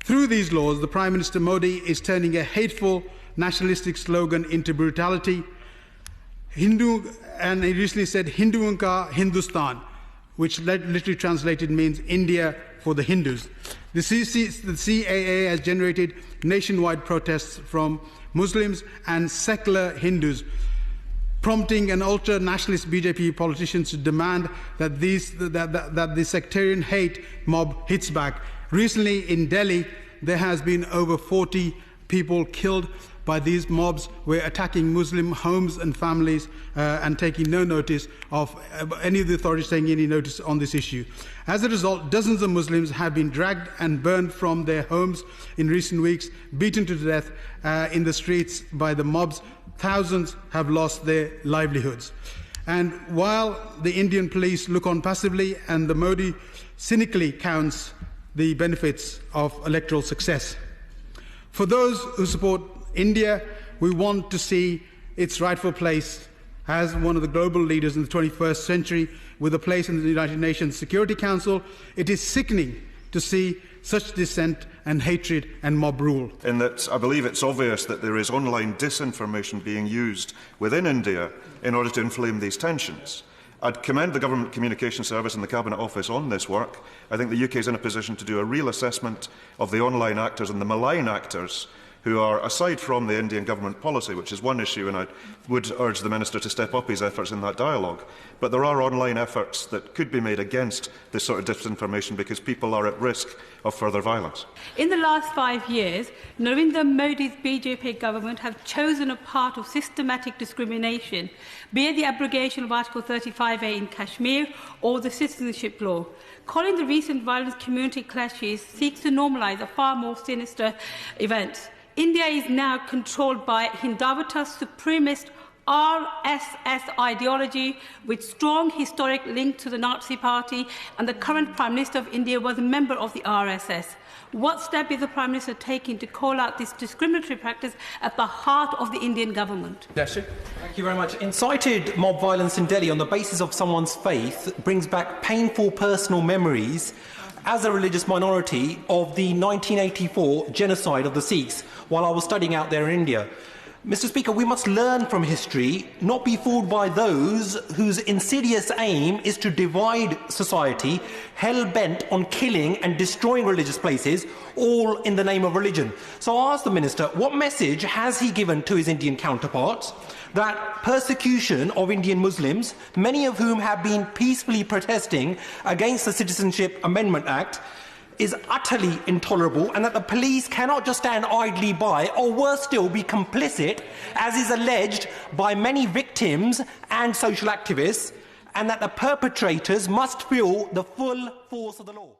Through these laws, the Prime Minister Modi is turning a hateful nationalistic slogan into brutality. And he recently said Hinduon ka Hindustan, which literally translated means India for the Hindus. The CAA has generated nationwide protests from Muslims and secular Hindus, prompting an ultra-nationalist BJP politicians to demand that the sectarian hate mob hits back. Recently in Delhi, there has been over 40 people killed by these mobs who are attacking Muslim homes and families and taking no notice of any of the authorities taking any notice on this issue. As a result, dozens of Muslims have been dragged and burned from their homes in recent weeks, beaten to death in the streets by the mobs. Thousands have lost their livelihoods. And while the Indian police look on passively and the Modi cynically counts the benefits of electoral success, for those who support India, we want to see its rightful place as one of the global leaders in the 21st century with a place in the United Nations Security Council. It is sickening to see such dissent and hatred and mob rule. In that I believe it's obvious that there is online disinformation being used within India in order to inflame these tensions. I'd commend the Government Communication Service and the Cabinet Office on this work. I think the UK is in a position to do a real assessment of the online actors and the malign actors who are, aside from the Indian government policy, which is one issue, and I would urge the Minister to step up his efforts in that dialogue, but there are online efforts that could be made against this sort of disinformation because people are at risk of further violence. In the last 5 years, Narendra Modi's BJP government have chosen a path of systematic discrimination, be it the abrogation of Article 35A in Kashmir or the citizenship law. Calling the recent violent community clashes seeks to normalise a far more sinister event. India is now controlled by Hindutva supremacist RSS ideology with strong historic link to the Nazi Party, and the current Prime Minister of India was a member of the RSS. What step is the Prime Minister taking to call out this discriminatory practice at the heart of the Indian government? Thank you very much. Incited mob violence in Delhi on the basis of someone's faith brings back painful personal memories as a religious minority of the 1984 genocide of the Sikhs while I was studying out there in India. Mr. Speaker, we must learn from history, not be fooled by those whose insidious aim is to divide society, hell-bent on killing and destroying religious places, all in the name of religion. So I ask the Minister, what message has he given to his Indian counterparts that persecution of Indian Muslims, many of whom have been peacefully protesting against the Citizenship Amendment Act, is utterly intolerable, and that the police cannot just stand idly by, or worse still, be complicit, as is alleged by many victims and social activists, and that the perpetrators must feel the full force of the law?